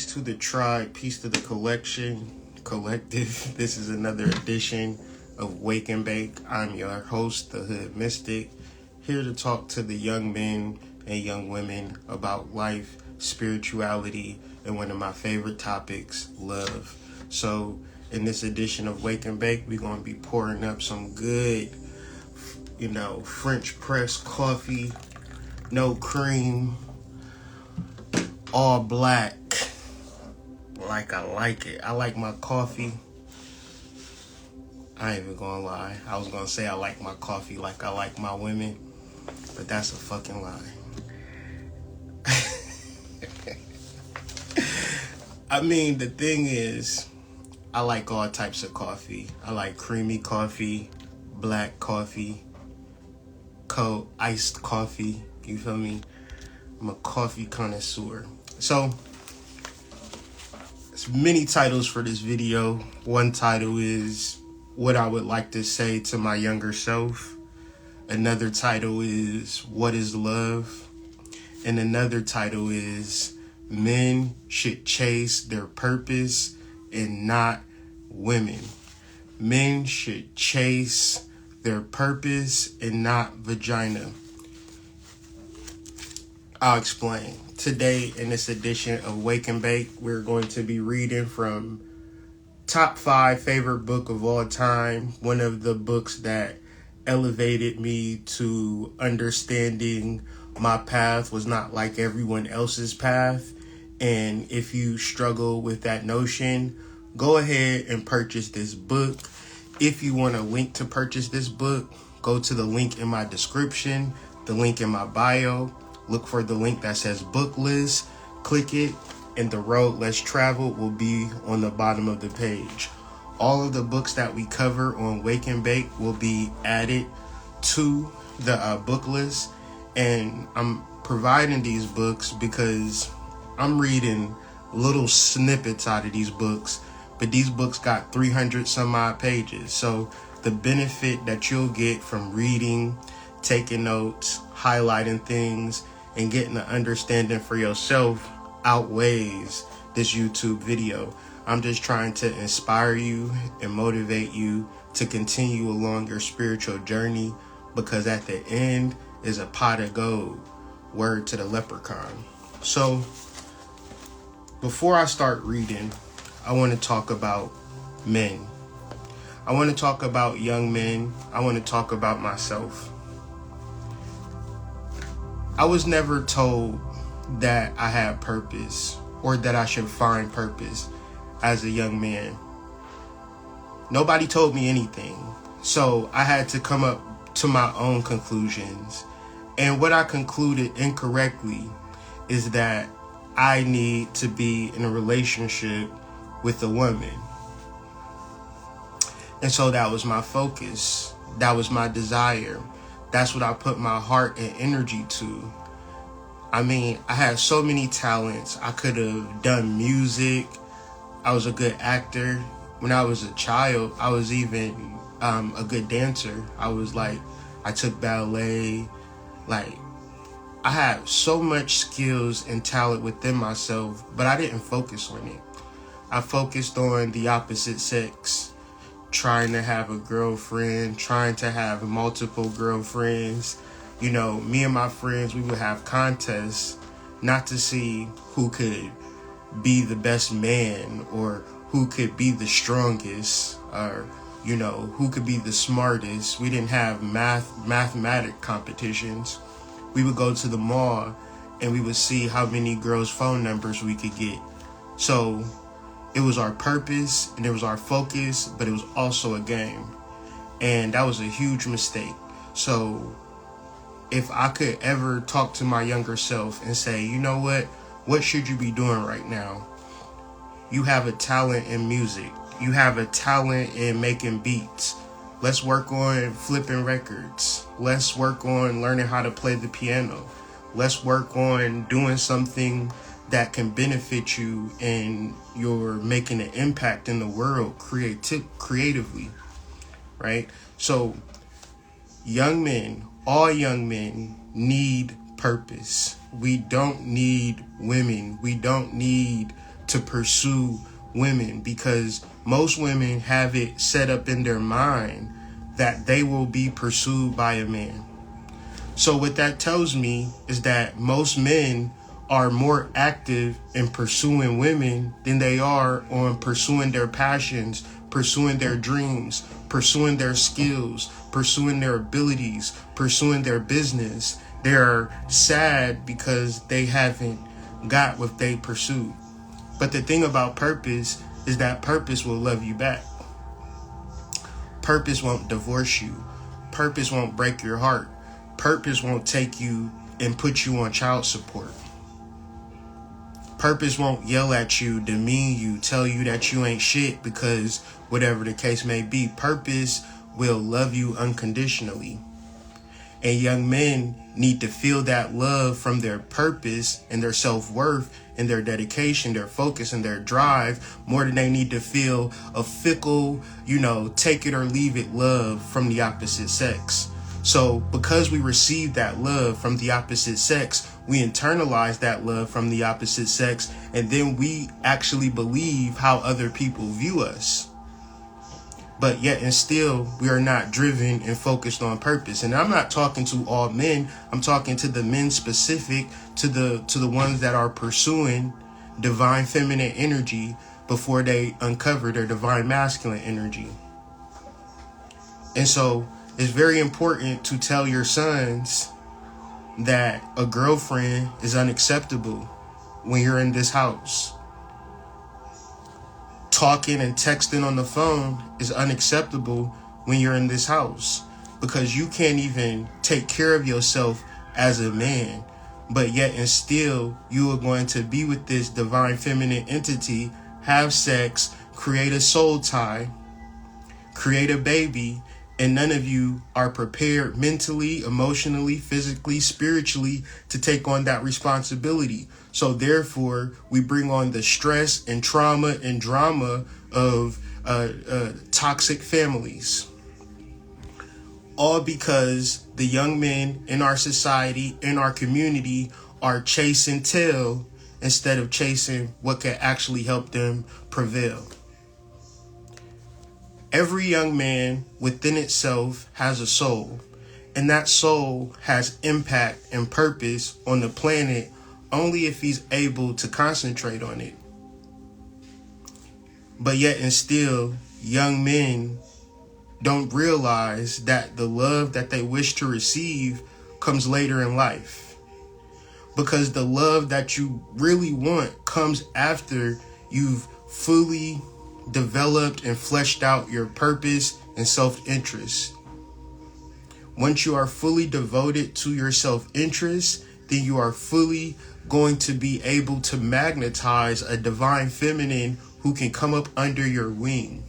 Peace to the tribe, peace to the collective. This is another edition of Wake and Bake. I'm your host, the Hood Mystic, here to talk to the young men and young women about life, spirituality, and one of my favorite topics, love. So in this edition of Wake and Bake, we're going to be pouring up some good, French press coffee, no cream, all black, like I like it. I like my coffee. I ain't even gonna lie. I was gonna say I like my coffee like I like my women, but that's a fucking lie. I mean, the thing is, I like all types of coffee. I like creamy coffee, black coffee, cold iced coffee. You feel me? I'm a coffee connoisseur. So, there's many titles for this video. One title is what I would like to say to my younger self. Another title is what is love? And another title is men should chase their purpose and not women. Men should chase their purpose and not vagina. I'll explain. Today, in this edition of Wake and Bake, we're going to be reading from top 5 favorite book of all time. One of the books that elevated me to understanding my path was not like everyone else's path. And if you struggle with that notion, go ahead and purchase this book. If you want a link to purchase this book, go to the link in my description, the link in my bio. Look for the link that says book list, click it, and the road less traveled will be on the bottom of the page. All of the books that we cover on Wake and Bake will be added to the book list. And I'm providing these books because I'm reading little snippets out of these books, but these books got 300 some odd pages. So the benefit that you'll get from reading, taking notes, highlighting things, and getting an understanding for yourself outweighs this YouTube video. I'm just trying to inspire you and motivate you to continue along your spiritual journey, because at the end is a pot of gold. Word to the leprechaun. So before I start reading, I want to talk about men. I want to talk about young men. I want to talk about myself. I was never told that I had purpose or that I should find purpose as a young man. Nobody told me anything. So I had to come up to my own conclusions. And what I concluded incorrectly is that I need to be in a relationship with a woman. And so that was my focus. That was my desire. That's what I put my heart and energy to. I mean, I had so many talents. I could have done music. I was a good actor. When I was a child, I was even a good dancer. I took ballet. I had so much skills and talent within myself, but I didn't focus on it. I focused on the opposite sex, trying to have a girlfriend, trying to have multiple girlfriends. Me and my friends, we would have contests not to see who could be the best man or who could be the strongest or, who could be the smartest. We didn't have mathematic competitions. We would go to the mall and we would see how many girls' phone numbers we could get. So it was our purpose and it was our focus, but it was also a game. And that was a huge mistake. So if I could ever talk to my younger self and say, you know what should you be doing right now? You have a talent in music. You have a talent in making beats. Let's work on flipping records. Let's work on learning how to play the piano. Let's work on doing something that can benefit you and you're making an impact in the world creatively, right? So young men, all young men need purpose. We don't need women. We don't need to pursue women, because most women have it set up in their mind that they will be pursued by a man. So what that tells me is that most men are more active in pursuing women than they are on pursuing their passions, pursuing their dreams, pursuing their skills, pursuing their abilities, pursuing their business. They're sad because they haven't got what they pursued. But the thing about purpose is that purpose will love you back. Purpose won't divorce you. Purpose won't break your heart. Purpose won't take you and put you on child support. Purpose won't yell at you, demean you, tell you that you ain't shit, because whatever the case may be, purpose will love you unconditionally. And young men need to feel that love from their purpose and their self-worth and their dedication, their focus and their drive, more than they need to feel a fickle, take it or leave it love from the opposite sex. So because we receive that love from the opposite sex, we internalize that love from the opposite sex, and then we actually believe how other people view us. But yet and still, we are not driven and focused on purpose. And I'm not talking to all men. I'm talking to the men specific, to the ones that are pursuing divine feminine energy before they uncover their divine masculine energy. And so it's very important to tell your sons that a girlfriend is unacceptable when you're in this house. Talking and texting on the phone is unacceptable when you're in this house, because you can't even take care of yourself as a man, but yet and still you are going to be with this divine feminine entity, have sex, create a soul tie, create a baby, and none of you are prepared mentally, emotionally, physically, spiritually to take on that responsibility. So therefore, we bring on the stress and trauma and drama of toxic families. All because the young men in our society, in our community, are chasing tail instead of chasing what can actually help them prevail. Every young man within itself has a soul, and that soul has impact and purpose on the planet only if he's able to concentrate on it. But yet and still, young men don't realize that the love that they wish to receive comes later in life. Because the love that you really want comes after you've fully developed and fleshed out your purpose and self-interest. Once you are fully devoted to your self-interest, then you are fully going to be able to magnetize a divine feminine who can come up under your wing.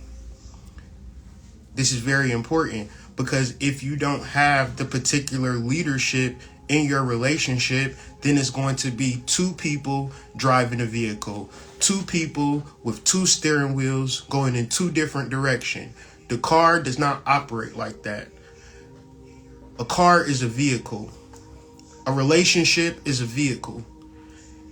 This is very important, because if you don't have the particular leadership in your relationship, then it's going to be two people driving a vehicle, two people with two steering wheels going in two different directions. The car does not operate like that. A car is a vehicle. A relationship is a vehicle.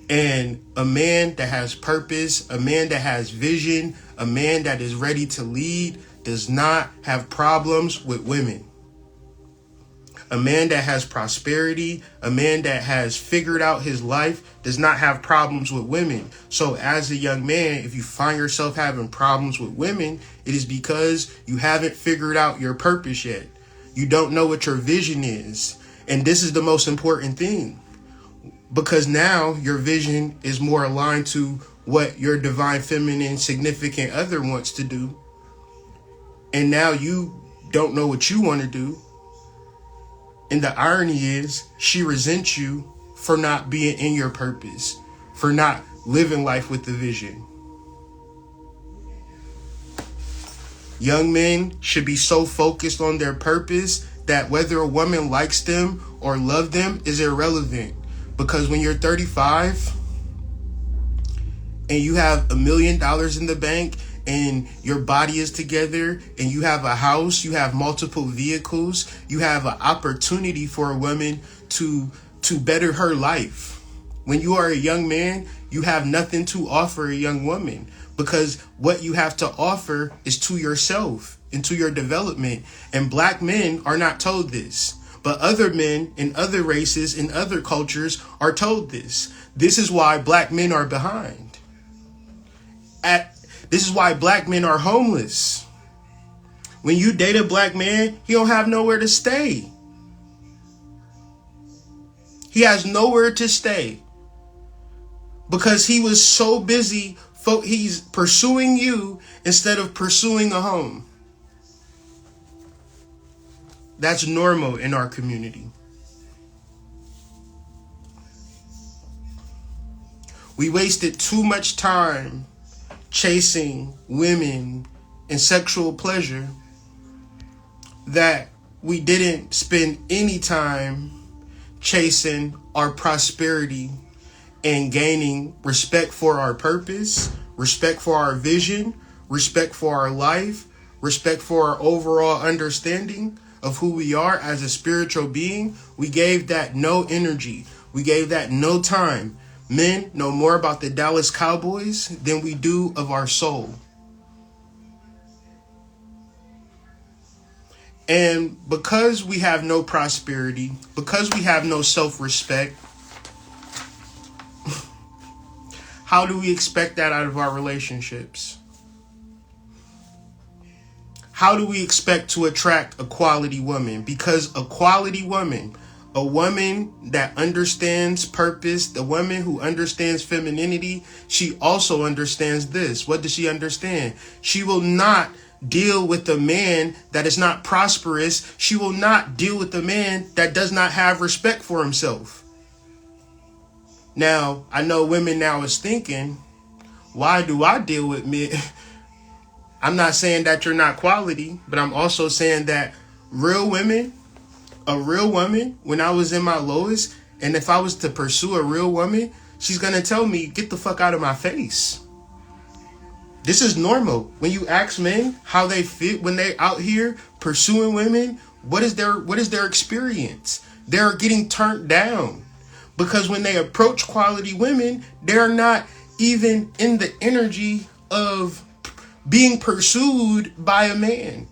And a man that has purpose, a man that has vision, a man that is ready to lead does not have problems with women. A man that has prosperity, a man that has figured out his life does not have problems with women. So as a young man, if you find yourself having problems with women, it is because you haven't figured out your purpose yet. You don't know what your vision is. And this is the most important thing, because now your vision is more aligned to what your divine feminine significant other wants to do. And now you don't know what you want to do. And the irony is, she resents you for not being in your purpose, for not living life with the vision. Young men should be so focused on their purpose that whether a woman likes them or loves them is irrelevant. Because when you're 35 and you have $1 million in the bank and your body is together and you have a house, you have multiple vehicles, you have an opportunity for a woman to better her life. When you are a young man, you have nothing to offer a young woman, because what you have to offer is to yourself and to your development. And black men are not told this, but other men in other races, in other cultures are told this. This is why black men are behind. This is why black men are homeless. When you date a black man, he don't have nowhere to stay. He has nowhere to stay because he was so busy. He's pursuing you instead of pursuing a home. That's normal in our community. We wasted too much time chasing women and sexual pleasure that we didn't spend any time chasing our prosperity and gaining respect for our purpose, respect for our vision, respect for our life, respect for our overall understanding of who we are as a spiritual being. We gave that no energy. We gave that no time. Men know more about the Dallas Cowboys than we do of our soul. And because we have no prosperity, because we have no self-respect, how do we expect that out of our relationships? How do we expect to attract a quality woman? Because a quality woman, a woman that understands purpose, the woman who understands femininity, she also understands this. What does she understand? She will not deal with a man that is not prosperous. She will not deal with a man that does not have respect for himself. Now, I know women now is thinking, why do I deal with men? I'm not saying that you're not quality, but I'm also saying that real women, a real woman, when I was in my lowest, and if I was to pursue a real woman, she's going to tell me, get the fuck out of my face. This is normal. When you ask men how they fit when they out here pursuing women, what is their experience? They're getting turned down because when they approach quality women, they're not even in the energy of being pursued by a man.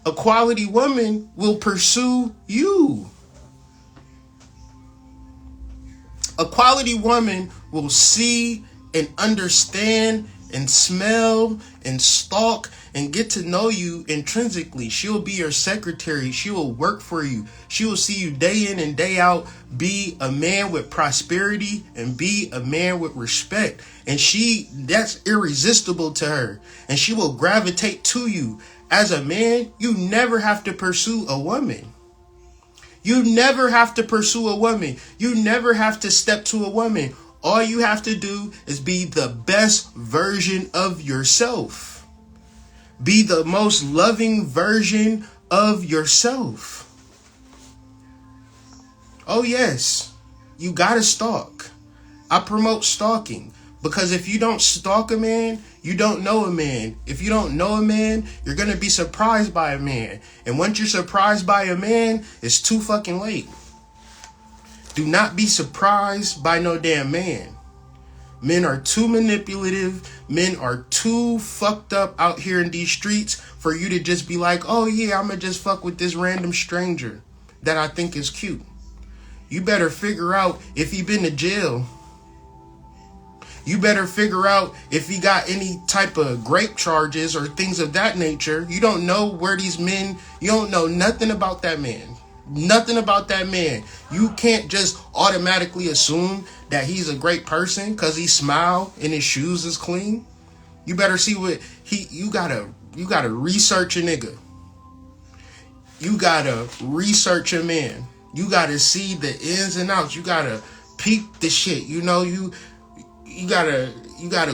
A quality woman will pursue you. A quality woman will see and understand and smell and stalk and get to know you intrinsically. She'll be your secretary. She will work for you. She will see you day in and day out, be a man with prosperity and be a man with respect. And that's irresistible to her. And she will gravitate to you. As a man, you never have to pursue a woman. You never have to pursue a woman. You never have to step to a woman. All you have to do is be the best version of yourself. Be the most loving version of yourself. Oh yes, you gotta stalk. I promote stalking because if you don't stalk a man, you don't know a man. If you don't know a man, you're gonna be surprised by a man. And once you're surprised by a man, it's too fucking late. Do not be surprised by no damn man. Men are too manipulative. Men are too fucked up out here in these streets for you to just be like, oh yeah, I'm gonna just fuck with this random stranger that I think is cute. You better figure out if he been to jail. You better figure out if he got any type of rape charges or things of that nature. You don't know where these men, you don't know nothing about that man. Nothing about that man. You can't just automatically assume that he's a great person because he smile and his shoes is clean. You better see what you gotta research a nigga. You gotta research a man. You gotta see the ins and outs. You gotta peep the shit. You know, you gotta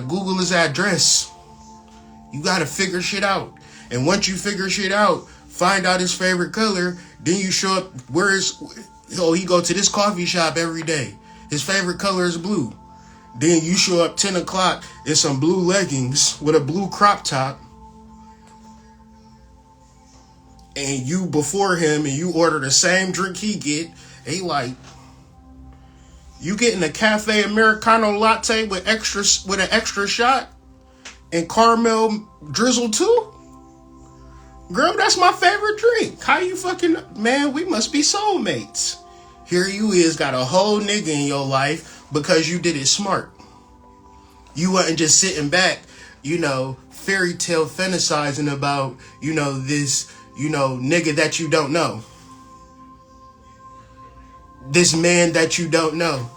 Google his address. You gotta figure shit out. And once you figure shit out, find out his favorite color, then you show up he go to this coffee shop every day. His favorite color is blue. Then you show up 10 o'clock in some blue leggings with a blue crop top. And you before him and you order the same drink he get. He like, You getting a cafe Americano latte with an extra shot and caramel drizzle too? Girl, that's my favorite drink. How you fucking, man, we must be soulmates. Here you is, got a whole nigga in your life because you did it smart. You wasn't just sitting back, fairy tale fantasizing about, this, nigga that you don't know. This man that you don't know.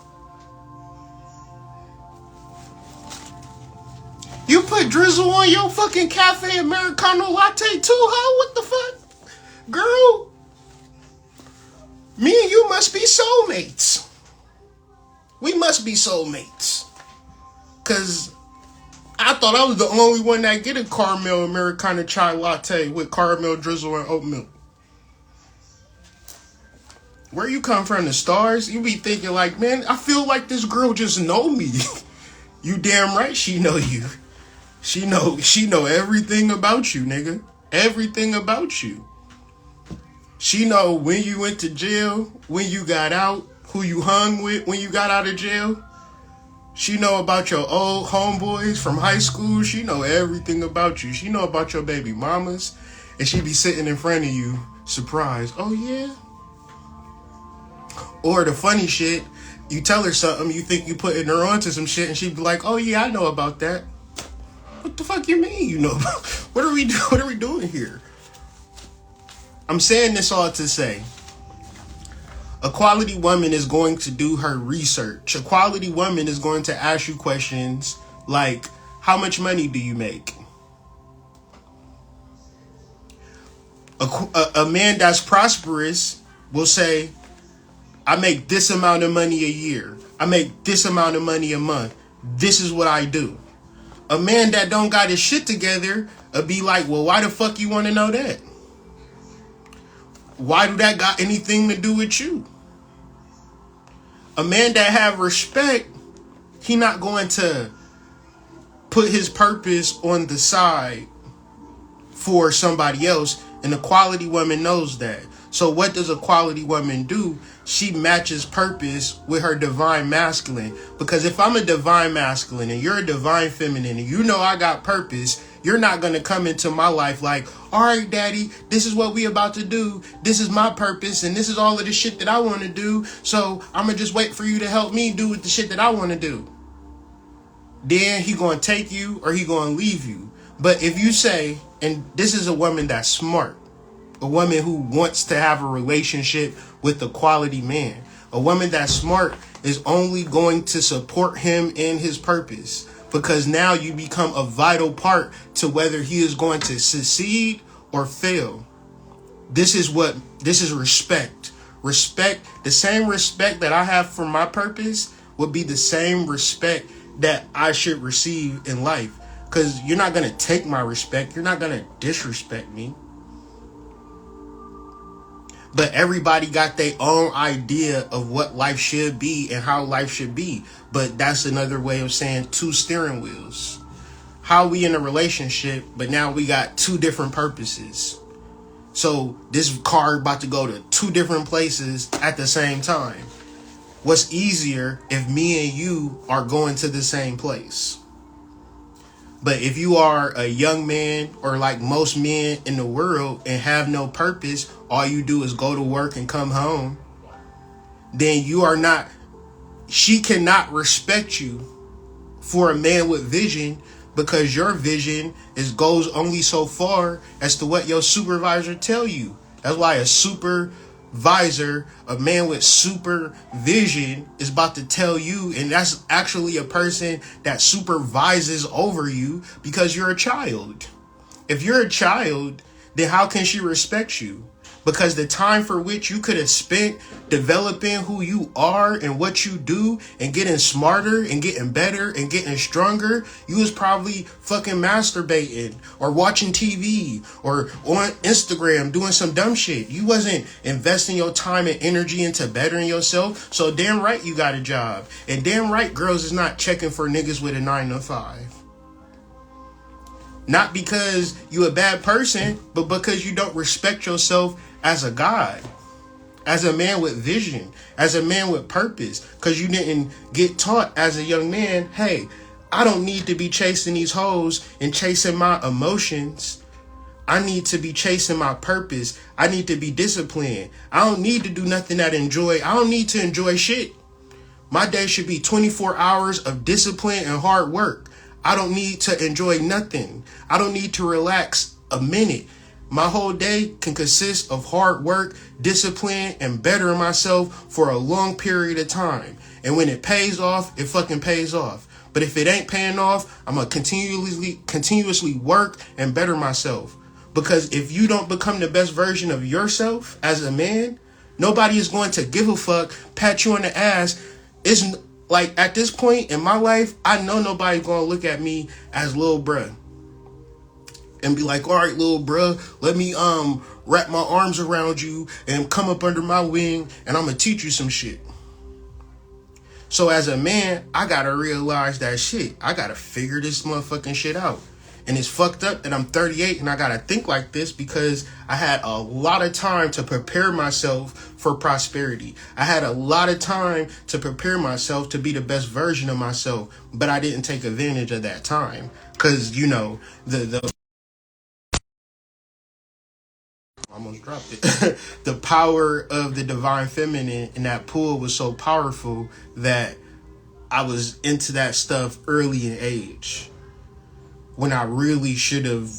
You put drizzle on your fucking cafe Americano latte too, huh? What the fuck? Girl, me and you must be soulmates. We must be soulmates. Cause I thought I was the only one that get a caramel Americano chai latte with caramel drizzle and oat milk. Where you come from, the stars? You be thinking like, man, I feel like this girl just know me. You damn right she know you. She know everything about you, nigga. Everything about you. She know when you went to jail, when you got out, who you hung with when you got out of jail. She know about your old homeboys from high school. She know everything about you. She know about your baby mamas. And she be sitting in front of you, surprised. Oh, yeah? Or the funny shit, you tell her something, you think you putting her onto some shit, and she be like, oh, yeah, I know about that. What the fuck you mean you know about? What are we doing here? I'm saying this all to say, a quality woman is going to do her research. A quality woman is going to ask you questions like, how much money do you make? A man that's prosperous will say, I make this amount of money a year. I make this amount of money a month. This is what I do. A man that don't got his shit together will be like, well, why the fuck you want to know that? Why do that got anything to do with you? A man that have respect, he not going to put his purpose on the side for somebody else. And a quality woman knows that. So what does a quality woman do? She matches purpose with her divine masculine. Because if I'm a divine masculine and you're a divine feminine and you know I got purpose, you're not going to come into my life like, all right, daddy, this is what we about to do. This is my purpose and this is all of the shit that I want to do. So I'm going to just wait for you to help me do with the shit that I want to do. Then he going to take you or he going to leave you. But if you say, and this is a woman that's smart, a woman who wants to have a relationship with a quality man. A woman that's smart is only going to support him in his purpose, because now you become a vital part to whether he is going to succeed or fail. This is respect. Respect, the same respect that I have for my purpose would be the same respect that I should receive in life. Because you're not going to take my respect. You're not going to disrespect me. But everybody got their own idea of what life should be and how life should be. But that's another way of saying two steering wheels. How we in a relationship, but now we got two different purposes. So this car about to go to two different places at the same time. What's easier if me and you are going to the same place? But if you are a young man or like most men in the world and have no purpose, all you do is go to work and come home, then she cannot respect you for a man with vision, because your vision goes only so far as to what your supervisor tell you. That's why a supervisor, a man with supervision, is about to tell you, and that's actually a person that supervises over you, because you're a child. If you're a child, then how can she respect you? Because the time for which you could have spent developing who you are and what you do and getting smarter and getting better and getting stronger, you was probably fucking masturbating or watching TV or on Instagram doing some dumb shit. You wasn't investing your time and energy into bettering yourself. So damn right you got a job. And damn right girls is not checking for niggas with a 9-to-5. Not because you a bad person, but because you don't respect yourself as a god. as a man with vision, as a man with purpose, because you didn't get taught as a young man, hey, I don't need to be chasing these hoes and chasing my emotions. I need to be chasing my purpose. I need to be disciplined. I don't need to do nothing that I don't need to enjoy shit. My day should be 24 hours of discipline and hard work. I don't need to enjoy nothing. I don't need to relax a minute. My whole day can consist of hard work, discipline, and bettering myself for a long period of time. And when it pays off, it fucking pays off. But if it ain't paying off, I'm gonna continuously work and better myself. Because if you don't become the best version of yourself as a man, nobody is going to give a fuck, pat you on the ass. It's like at this point in my life, I know nobody's gonna look at me as little bruh and be like, all right, little bruh, let me wrap my arms around you and come up under my wing and I'm gonna teach you some shit. So as a man, I gotta realize that shit. I gotta figure this motherfucking shit out. And it's fucked up that I'm 38 and I gotta think like this because I had a lot of time to prepare myself for prosperity. I had a lot of time to prepare myself to be the best version of myself, but I didn't take advantage of that time. Cause you know, the almost dropped it. The power of the divine feminine in that pool was so powerful that I was into that stuff early in age when I really should have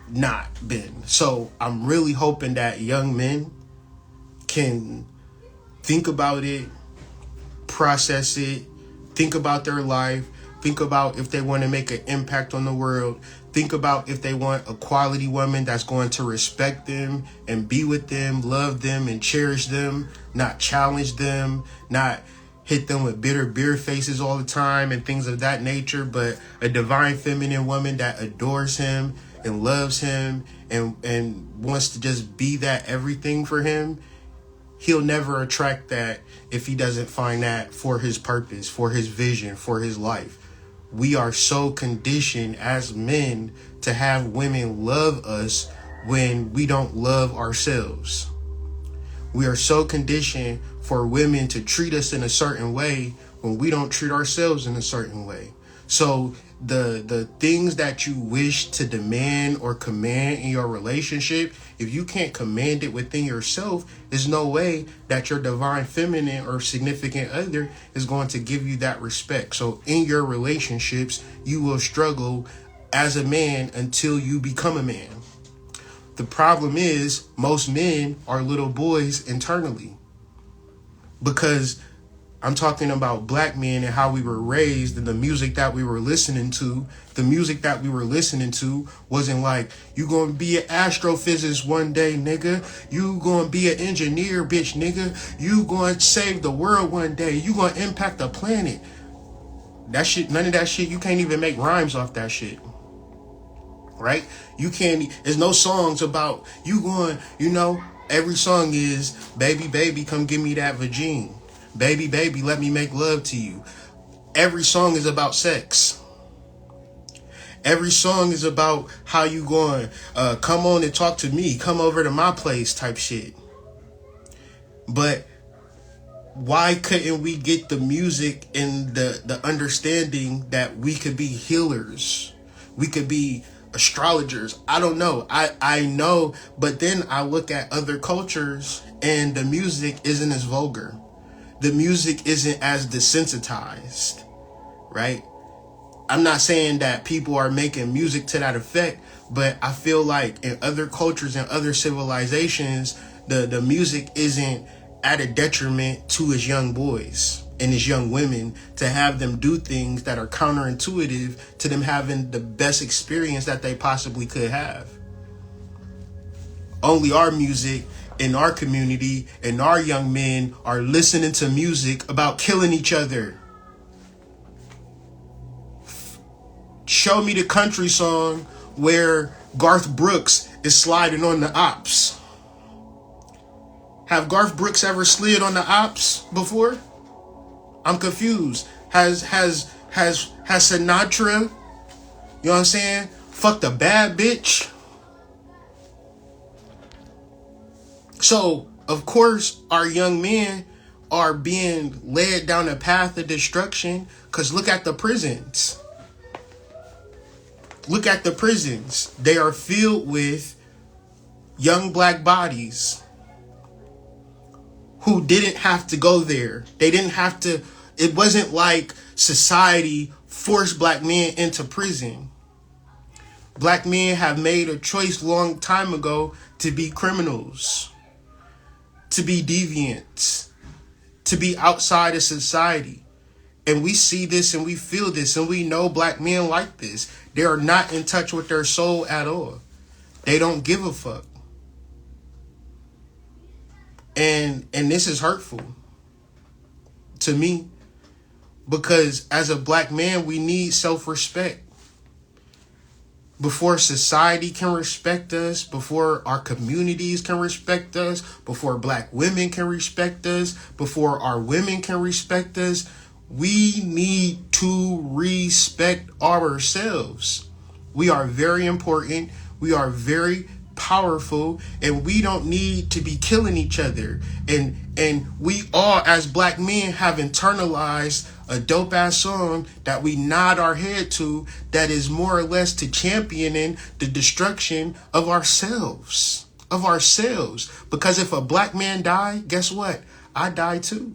not been. So I'm really hoping that young men can think about it, process it, think about their life, think about if they want to make an impact on the world, think about if they want a quality woman that's going to respect them and be with them, love them and cherish them, not challenge them, not hit them with bitter beer faces all the time and things of that nature, but a divine feminine woman that adores him and loves him and wants to just be that everything for him. He'll never attract that if he doesn't find that for his purpose, for his vision, for his life. We are so conditioned as men to have women love us when we don't love ourselves. We are so conditioned for women to treat us in a certain way when we don't treat ourselves in a certain way. So the things that you wish to demand or command in your relationship, if you can't command it within yourself, there's no way that your divine feminine or significant other is going to give you that respect. So in your relationships, you will struggle as a man until you become a man. The problem is most men are little boys internally, because I'm talking about black men and how we were raised and the music that we were listening to. The music that we were listening to wasn't like, you gonna be an astrophysicist one day, nigga. You gonna be an engineer, bitch, nigga. You gonna save the world one day. You gonna impact the planet. That shit, none of that shit, you can't even make rhymes off that shit. Right? You can't, there's no songs about you going, you know, every song is, baby, baby, come give me that vagine. Baby, baby, let me make love to you. Every song is about sex. Every song is about how you going, come on and talk to me, come over to my place type shit. But why couldn't we get the music and the understanding that we could be healers? We could be astrologers. I don't know. I know, but then I look at other cultures and the music isn't as vulgar. The music isn't as desensitized, right? I'm not saying that people are making music to that effect, but I feel like in other cultures and other civilizations, the music isn't at a detriment to its young boys and its young women to have them do things that are counterintuitive to them having the best experience that they possibly could have. Only our music in our community and our young men are listening to music about killing each other. Show me the country song where Garth Brooks is sliding on the ops. Have Garth Brooks ever slid on the ops before? I'm confused. Has Sinatra, you know what I'm saying, fucked a bad bitch? So Of course, our young men are being led down a path of destruction, because look at the prisons. Look at the prisons. They are filled with young black bodies who didn't have to go there. They didn't have to. It wasn't like society forced black men into prison. Black men have made a choice long time ago to be criminals, to be deviants, to be outside of society. And we see this and we feel this, and we know black men like this. They are not in touch with their soul at all. They don't give a fuck. And this is hurtful to me, because as a black man, we need self-respect. Before society can respect us, before our communities can respect us, before black women can respect us, before our women can respect us, we need to respect ourselves. We are very important. We are very powerful, and we don't need to be killing each other. And we all, as black men, have internalized a dope ass song that we nod our head to, that is more or less to championing the destruction of ourselves. Because if a black man die, guess what? I die too.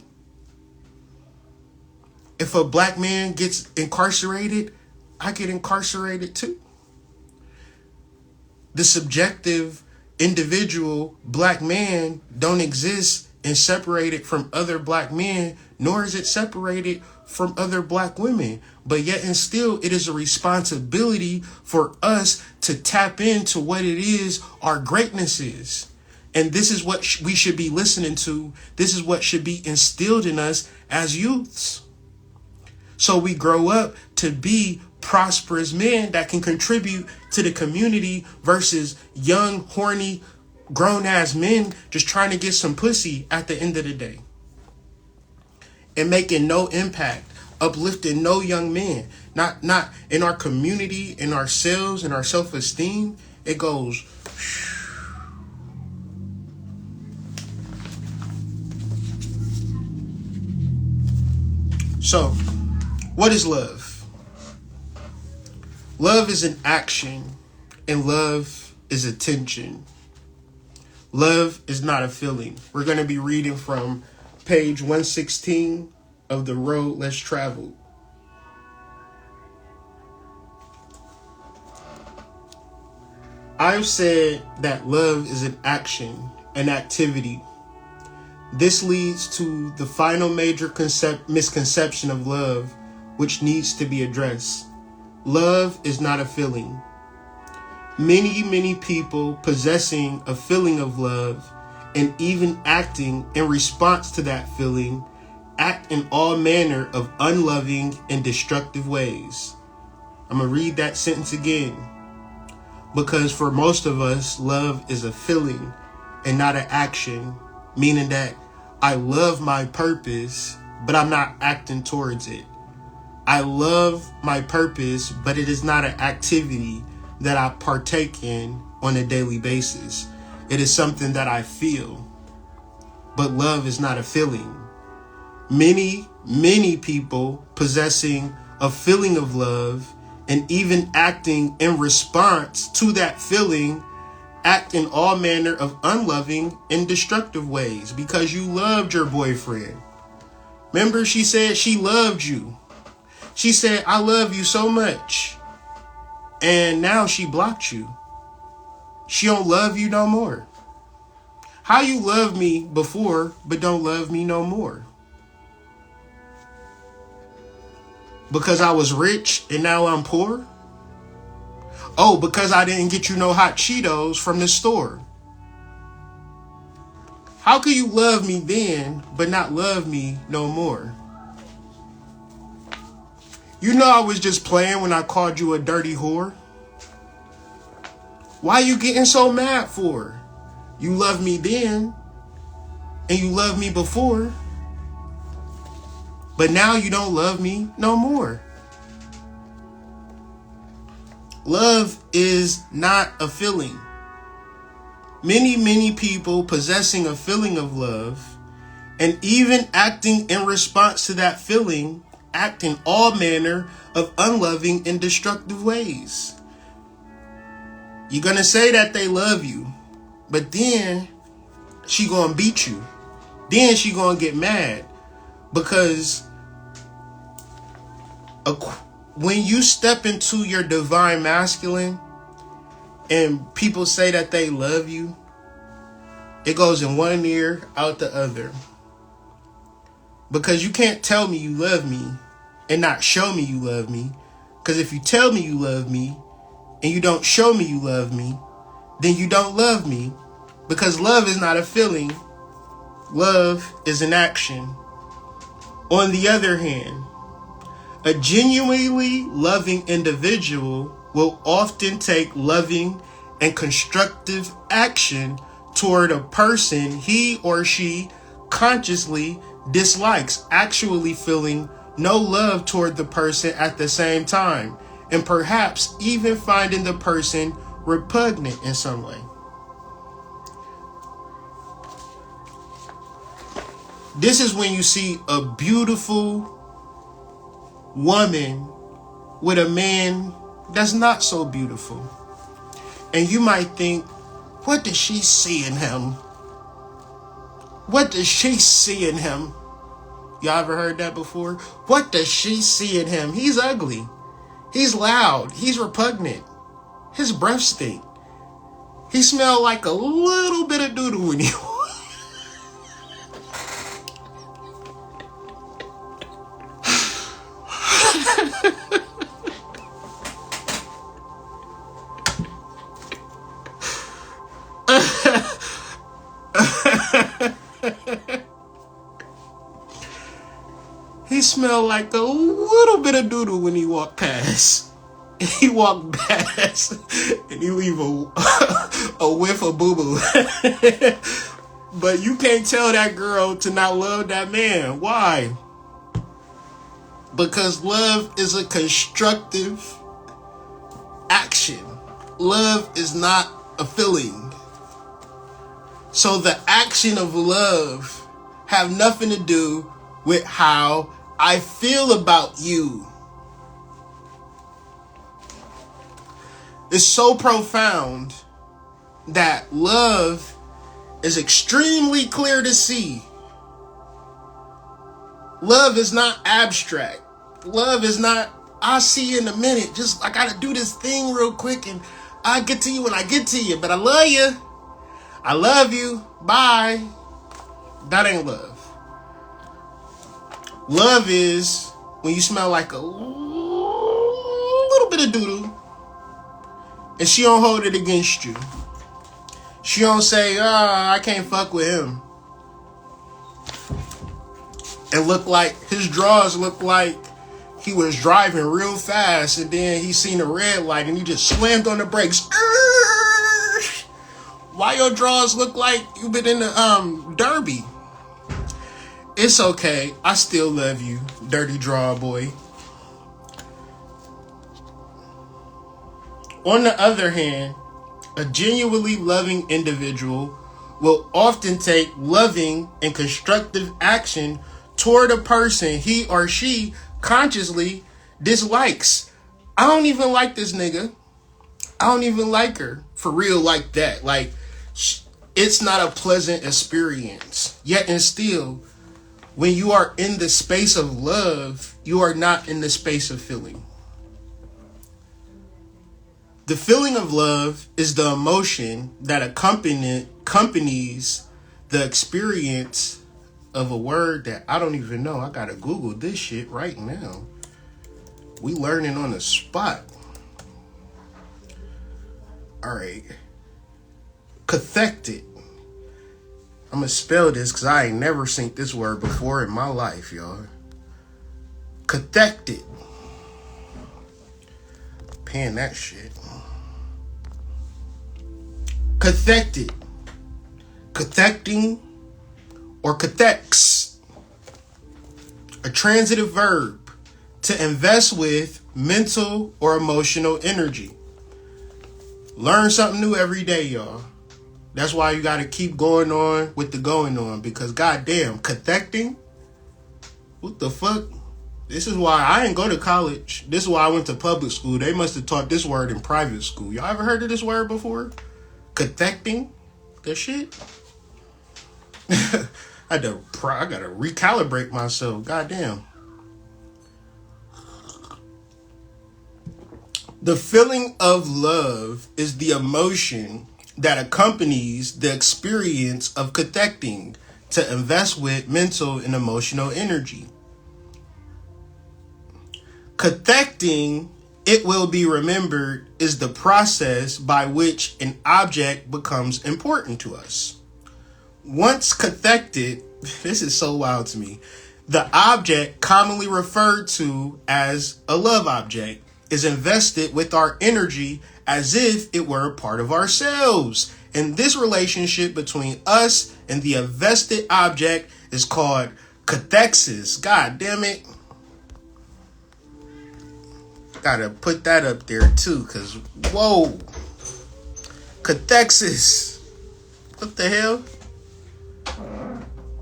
If a black man gets incarcerated, I get incarcerated too. The subjective individual black man don't exist and separated from other black men, nor is it separated from other black women. But yet and still, it is a responsibility for us to tap into what it is our greatness is. And this is what we should be listening to. This is what should be instilled in us as youths. So we grow up to be prosperous men that can contribute to the community, versus young, horny, grown-ass men just trying to get some pussy at the end of the day. And making no impact, uplifting no young men. Not in our community, in ourselves, in our self-esteem. It goes... So, what is love? Love is an action, and love is attention. Love is not a feeling. We're going to be reading from page 116 of The Road Less Traveled. I've said that love is an action, an activity. This leads to the final major misconception of love, which needs to be addressed. Love is not a feeling. Many people possessing a feeling of love and even acting in response to that feeling act in all manner of unloving and destructive ways. I'm going to read that sentence again, because for most of us, love is a feeling and not an action, meaning that I love my purpose, but I'm not acting towards it. I love my purpose, but it is not an activity that I partake in on a daily basis. It is something that I feel, but love is not a feeling. Many people possessing a feeling of love and even acting in response to that feeling act in all manner of unloving and destructive ways, because you loved your boyfriend. Remember, she said she loved you. She said, I love you so much. And now she blocked you. She don't love you no more. How you love me before, but don't love me no more? Because I was rich and now I'm poor? Oh, because I didn't get you no hot Cheetos from the store. How could you love me then, but not love me no more? You know I was just playing when I called you a dirty whore. Why you getting so mad for? You loved me then, and you loved me before, but now you don't love me no more. Love is not a feeling. Many people possessing a feeling of love and even acting in response to that feeling, act in all manner of unloving and destructive ways. You're going to say that they love you, but then she going to beat you. Then she going to get mad because when you step into your divine masculine and people say that they love you, it goes in one ear, out the other. Because you can't tell me you love me and not show me you love me. Because if you tell me you love me and you don't show me you love me, then you don't love me. Because love is not a feeling. Love is an action. On the other hand, a genuinely loving individual will often take loving and constructive action toward a person he or she consciously dislikes, actually feeling no love toward the person at the same time, and perhaps even finding the person repugnant in some way. This is when you see a beautiful woman with a man that's not so beautiful. And you might think, what does she see in him? What does she see in him? Y'all ever heard that before? What does she see in him? He's ugly. He's loud. He's repugnant. His breath stink. He smelled like a little bit of doo-doo when he He smelled like a little bit of doo-doo when he walked past. He walked past and he leave a whiff of boo-boo. But you can't tell that girl to not love that man. Why? Because love is a constructive action. Love is not a feeling. So the action of love have nothing to do with how I feel about you. It's so profound that love is extremely clear to see. Love is not abstract. Love is not, I'll see you in a minute. Just, I gotta do this thing real quick and I'll get to you when I get to you. But I love you. I love you. Bye. That ain't love. Love is when you smell like a little bit of doo-doo and she don't hold it against you. She don't say, I can't fuck with him. And look like, his drawers look like he was driving real fast and then he seen a red light and he just slammed on the brakes. Why your drawers look like you've been in the derby? It's okay. I still love you, dirty draw boy. On the other hand, a genuinely loving individual will often take loving and constructive action toward a person he or she consciously dislikes. I don't even like this nigga. I don't even like her for real like that. Like, it's not a pleasant experience. Yet and still, when you are in the space of love, you are not in the space of feeling. The feeling of love is the emotion that accompanies the experience of a word that I don't even know. I gotta Google this shit right now. We learning on the spot. All right. Cathected. I'm gonna spell this because I ain't never seen this word before in my life, y'all. Cathected. Pen that shit. Cathected. Cathecting or cathex. A transitive verb to invest with mental or emotional energy. Learn something new every day, y'all. That's why you got to keep going on with the going on, because goddamn, cathecting? What the fuck? This is why I didn't go to college. This is why I went to public school. They must have taught this word in private school. Y'all ever heard of this word before? Cathecting? That shit? I gotta recalibrate myself. Goddamn. The feeling of love is the emotion that accompanies the experience of cathecting to invest with mental and emotional energy. Cathecting, it will be remembered, is the process by which an object becomes important to us. Once cathected, this is so wild to me, the object commonly referred to as a love object is invested with our energy as if it were a part of ourselves. And this relationship between us and the invested object is called cathexis. God damn it. Gotta put that up there too, because whoa. Cathexis. What the hell?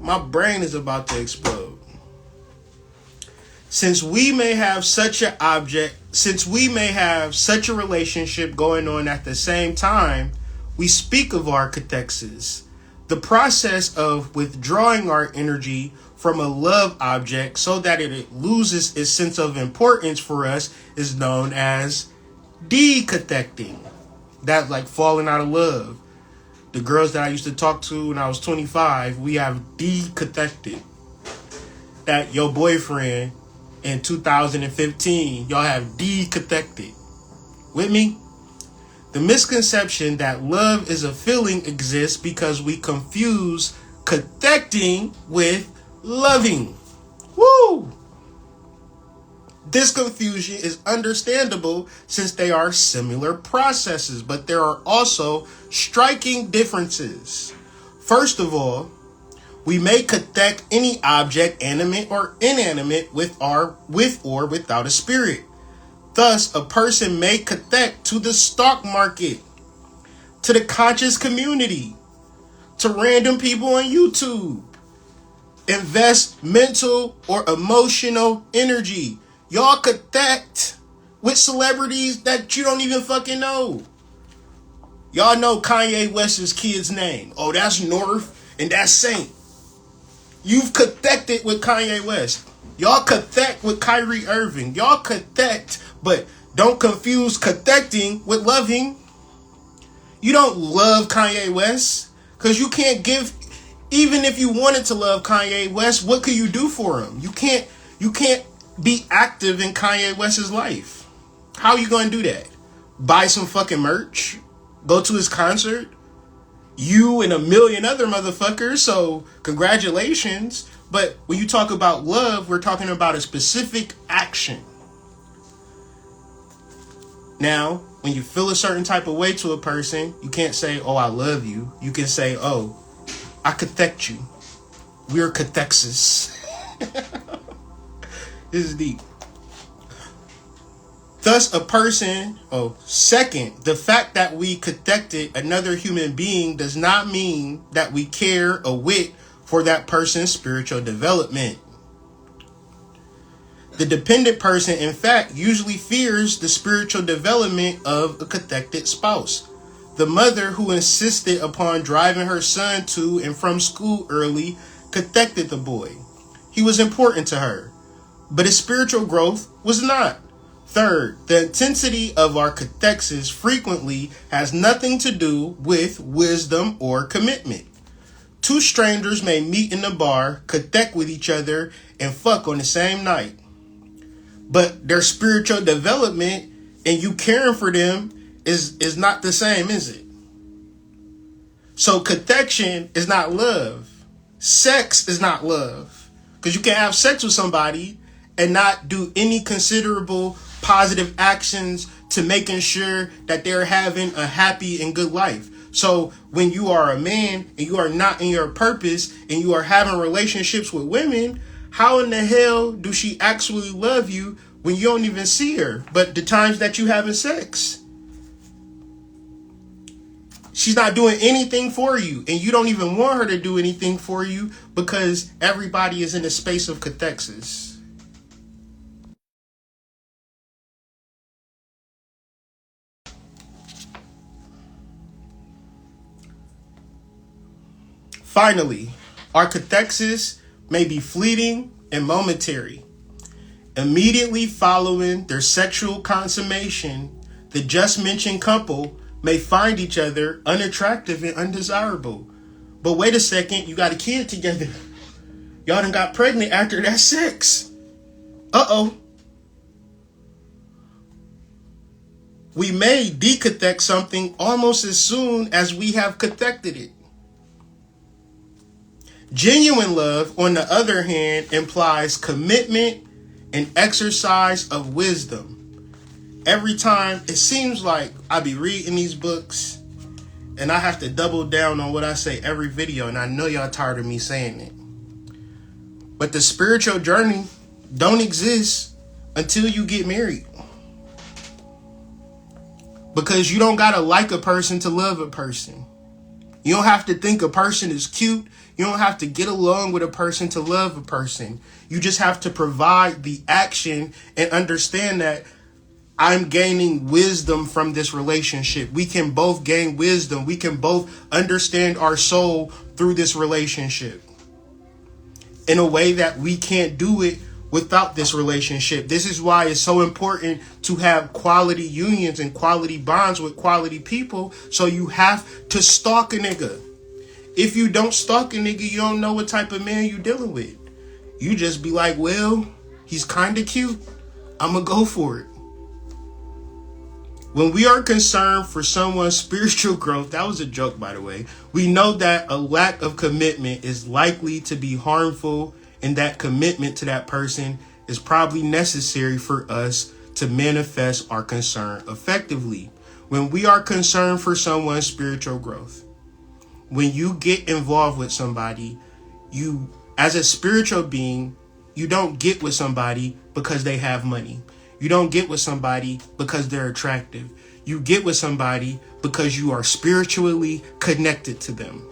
My brain is about to explode. Since we may have such a relationship going on at the same time, we speak of our cathexis. The process of withdrawing our energy from a love object so that it loses its sense of importance for us is known as decathecting. That's like falling out of love. The girls that I used to talk to when I was 25, we have decathected. That your boyfriend in 2015, y'all have decathected. With me? The misconception that love is a feeling exists because we confuse cathecting with loving. Woo! This confusion is understandable since they are similar processes, but there are also striking differences. First of all, we may cathect any object, animate or inanimate, with or without a spirit. Thus, a person may cathect to the stock market, to the conscious community, to random people on YouTube. Invest mental or emotional energy. Y'all cathect with celebrities that you don't even fucking know. Y'all know Kanye West's kid's name. Oh, that's North and that's Saint. You've cathected with Kanye West. Y'all cathect with Kyrie Irving. Y'all cathect, but don't confuse cathecting with loving. You don't love Kanye West because you can't give. Even if you wanted to love Kanye West, what could you do for him? You can't be active in Kanye West's life. How are you going to do that? Buy some fucking merch? Go to his concert? You and a million other motherfuckers, so congratulations. But when you talk about love, we're talking about a specific action. Now, when you feel a certain type of way to a person, you can't say, oh, I love you. You can say, oh, I cathect you. We're cathexis. This is deep. Thus, a person, second, the fact that we cathected another human being does not mean that we care a whit for that person's spiritual development. The dependent person, in fact, usually fears the spiritual development of a cathected spouse. The mother who insisted upon driving her son to and from school early cathected the boy. He was important to her, but his spiritual growth was not. Third, the intensity of our cathexis frequently has nothing to do with wisdom or commitment. Two strangers may meet in a bar, cathect with each other, and fuck on the same night. But their spiritual development and you caring for them is not the same, is it? So cathection is not love. Sex is not love. Because you can have sex with somebody and not do any considerable positive actions to making sure that they're having a happy and good life. So when you are a man and you are not in your purpose and you are having relationships with women, how in the hell do she actually love you when you don't even see her? But the times that you having sex, She's not doing anything for you, and you don't even want her to do anything for you because everybody is in a space of cathexis. Finally, our cathexis may be fleeting and momentary. Immediately following their sexual consummation, the just mentioned couple may find each other unattractive and undesirable. But wait a second, you got a kid together. Y'all done got pregnant after that sex. Uh-oh. We may decathect something almost as soon as we have cathected it. Genuine love, on the other hand, implies commitment and exercise of wisdom. Every time, it seems like I be reading these books and I have to double down on what I say every video, and I know y'all tired of me saying it. But the spiritual journey don't exist until you get married. Because you don't gotta like a person to love a person. You don't have to think a person is cute. You don't have to get along with a person to love a person. You just have to provide the action and understand that I'm gaining wisdom from this relationship. We can both gain wisdom. We can both understand our soul through this relationship in a way that we can't do it without this relationship. This is why it's so important to have quality unions and quality bonds with quality people. So you have to stalk a nigga. If you don't stalk a nigga, you don't know what type of man you're dealing with. You just be like, well, he's kind of cute. I'm going to go for it. When we are concerned for someone's spiritual growth, that was a joke, by the way, we know that a lack of commitment is likely to be harmful, and that commitment to that person is probably necessary for us to manifest our concern effectively. When we are concerned for someone's spiritual growth, when you get involved with somebody, you, as a spiritual being, you don't get with somebody because they have money. You don't get with somebody because they're attractive. You get with somebody because you are spiritually connected to them.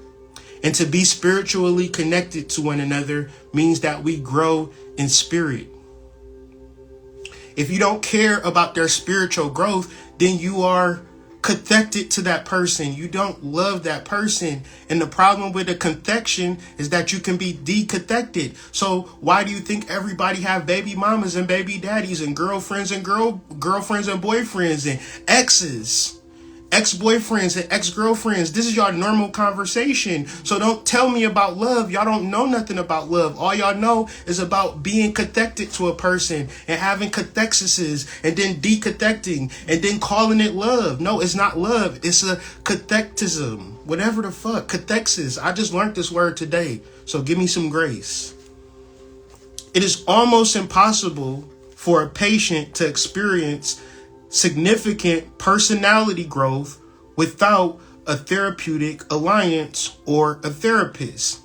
And to be spiritually connected to one another means that we grow in spirit. If you don't care about their spiritual growth, then you are connected to that person. You don't love that person. And the problem with a connection is that you can be deconnected. So why do you think everybody have baby mamas and baby daddies and girlfriends and girlfriends and boyfriends and exes? Ex-boyfriends and ex-girlfriends. This is your normal conversation. So don't tell me about love. Y'all don't know nothing about love. All y'all know is about being connected to a person and having cathexis and then deconnecting and then calling it love. No, it's not love. It's a cathectism. Whatever the fuck. Cathexis. I just learned this word today. So give me some grace. It is almost impossible for a patient to experience significant personality growth without a therapeutic alliance or a therapist.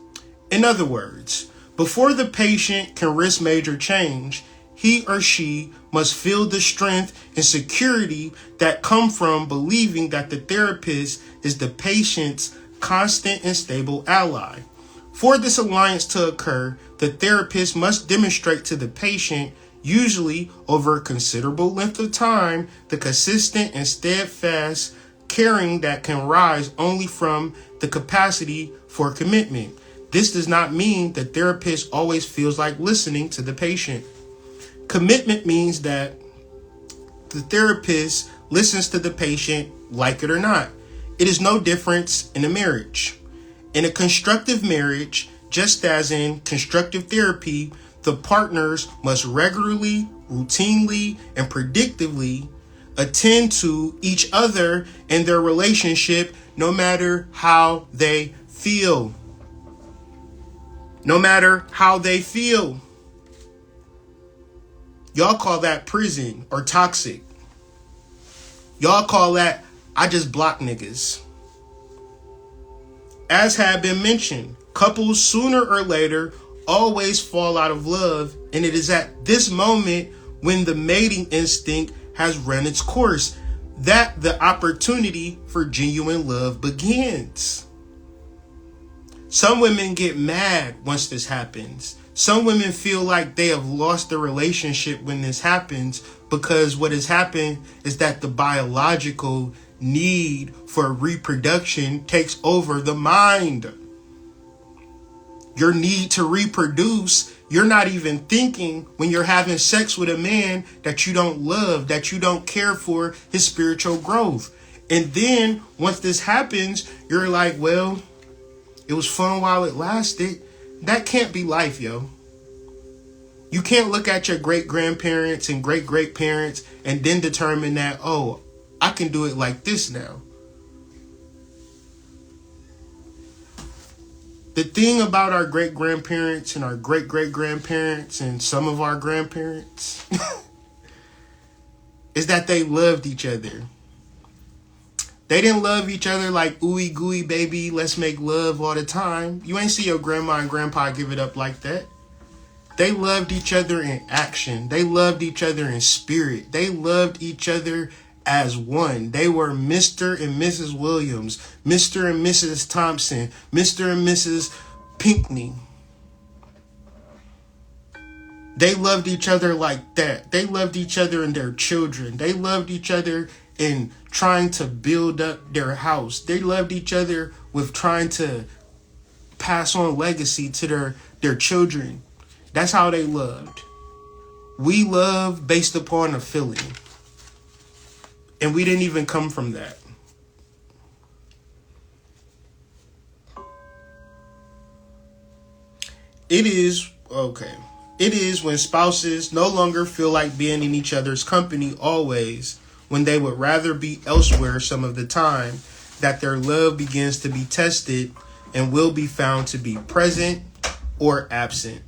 In other words, before the patient can risk major change, he or she must feel the strength and security that come from believing that the therapist is the patient's constant and stable ally. For this alliance to occur, the therapist must demonstrate to the patient, usually over a considerable length of time, the consistent and steadfast caring that can rise only from the capacity for commitment. This does not mean the therapist always feels like listening to the patient. Commitment means that the therapist listens to the patient, like it or not. It is no difference in a marriage. In a constructive marriage, just as in constructive therapy, the partners must regularly, routinely, and predictively attend to each other and their relationship, no matter how they feel. No matter how they feel. Y'all call that prison or toxic. Y'all call that, I just block niggas. As had been mentioned, couples sooner or later always fall out of love, and it is at this moment when the mating instinct has run its course. that the opportunity for genuine love begins. Some women get mad once this happens. Some women feel like they have lost the relationship when this happens, because what has happened is that the biological need for reproduction takes over the mind. Your need to reproduce, you're not even thinking when you're having sex with a man that you don't love, that you don't care for his spiritual growth. And then once this happens, you're like, well, it was fun while it lasted. That can't be life, yo. You can't look at your great-grandparents and great-great-parents and then determine that, oh, I can do it like this now. The thing about our great-grandparents and our great-great-grandparents and some of our grandparents is that they loved each other. They didn't love each other like ooey gooey baby, let's make love all the time. You ain't see your grandma and grandpa give it up like that. They loved each other in action. They loved each other in spirit. They loved each other as one. They were Mr. and Mrs. Williams, Mr. and Mrs. Thompson, Mr. and Mrs. Pinckney. They loved each other like that. They loved each other and their children. They loved each other in trying to build up their house. They loved each other with trying to pass on legacy to their children. That's how they loved. We love based upon a feeling. And we didn't even come from that. It is when spouses no longer feel like being in each other's company always, when they would rather be elsewhere some of the time, that their love begins to be tested and will be found to be present or absent.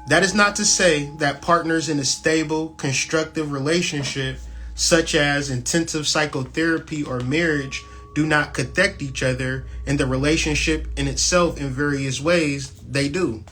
That is not to say that partners in a stable, constructive relationship, such as intensive psychotherapy or marriage, do not connect each other in the relationship in itself in various ways. They do.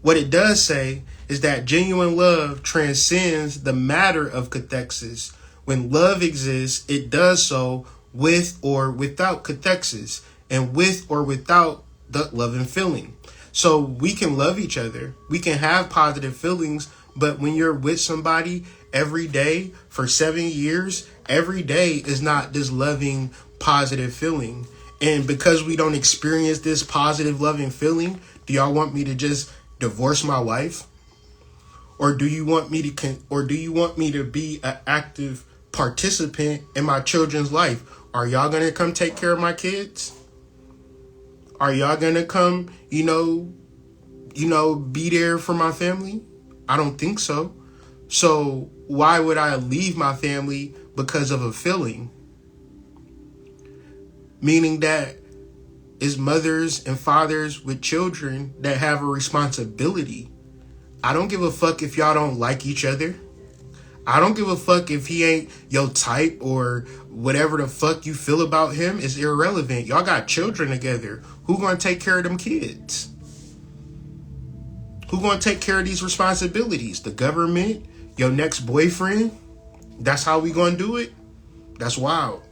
What it does say is that genuine love transcends the matter of cathexis. When love exists, it does so with or without cathexis, and with or without the love and feeling. So we can love each other. We can have positive feelings, but when you're with somebody every day for 7 years, every day is not this loving, positive feeling. And because we don't experience this positive, loving feeling, do y'all want me to just divorce my wife? Or do you want me to be an active participant in my children's life? Are y'all going to come take care of my kids? Are y'all going to come, be there for my family? I don't think so. So why would I leave my family because of a feeling? Meaning that it's mothers and fathers with children that have a responsibility. I don't give a fuck if y'all don't like each other. I don't give a fuck if he ain't your type or whatever the fuck you feel about him is irrelevant. Y'all got children together. Who gonna take care of them kids? Who gonna take care of these responsibilities? The government? Your next boyfriend? That's how we gonna do it? That's wild.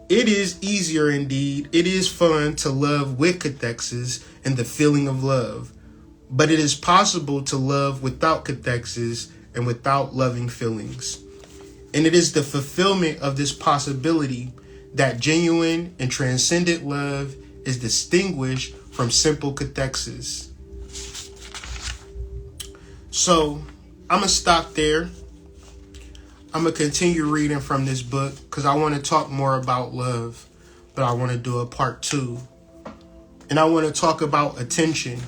It is easier indeed. It is fun to love with cathexis and the feeling of love. But it is possible to love without cathexis and without loving feelings. And it is the fulfillment of this possibility that genuine and transcendent love is distinguished from simple cathexis. So I'm going to stop there. I'm going to continue reading from this book because I want to talk more about love, but I want to do a part 2. And I want to talk about attention,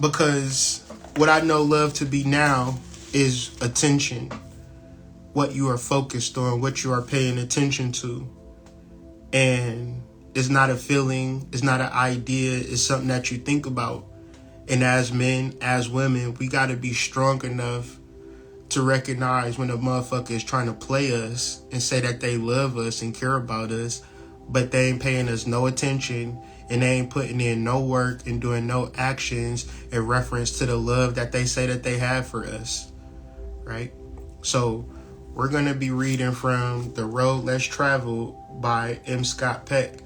because what I know love to be now is attention. What you are focused on, what you are paying attention to. And it's not a feeling, it's not an idea, it's something that you think about. And as men, as women, we got to be strong enough to recognize when a motherfucker is trying to play us and say that they love us and care about us, but they ain't paying us no attention and they ain't putting in no work and doing no actions in reference to the love that they say that they have for us, right? So we're going to be reading from The Road Less Traveled by M. Scott Peck.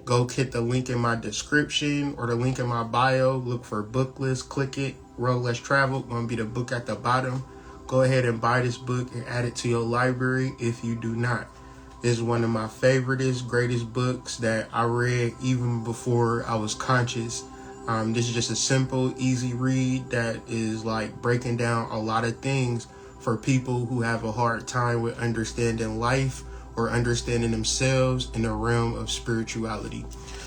Go hit the link in my description or the link in my bio. Look for book list, click it. Road Less Traveled, going to be the book at the bottom. Go ahead and buy this book and add it to your library if you do not. This is one of my favoriteest, greatest books that I read even before I was conscious. This is just a simple, easy read that is like breaking down a lot of things for people who have a hard time with understanding life or understanding themselves in the realm of spirituality.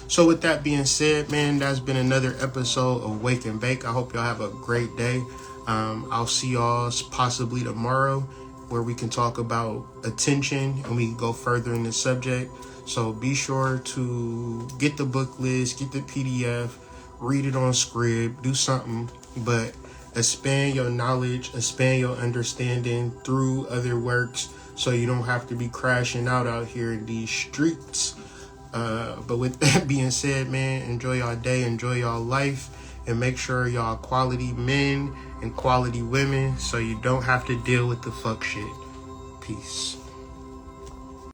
So with that being said, man, that's been another episode of Wake and Bake. I hope y'all have a great day. I'll see y'all possibly tomorrow where we can talk about attention and we can go further in the subject. So be sure to get the book list, get the PDF, read it on Scrib, do something, but expand your knowledge, expand your understanding through other works so you don't have to be crashing out here in these streets. But with that being said, man, enjoy y'all day, enjoy y'all life, and make sure y'all quality men and quality women so you don't have to deal with the fuck shit. Peace.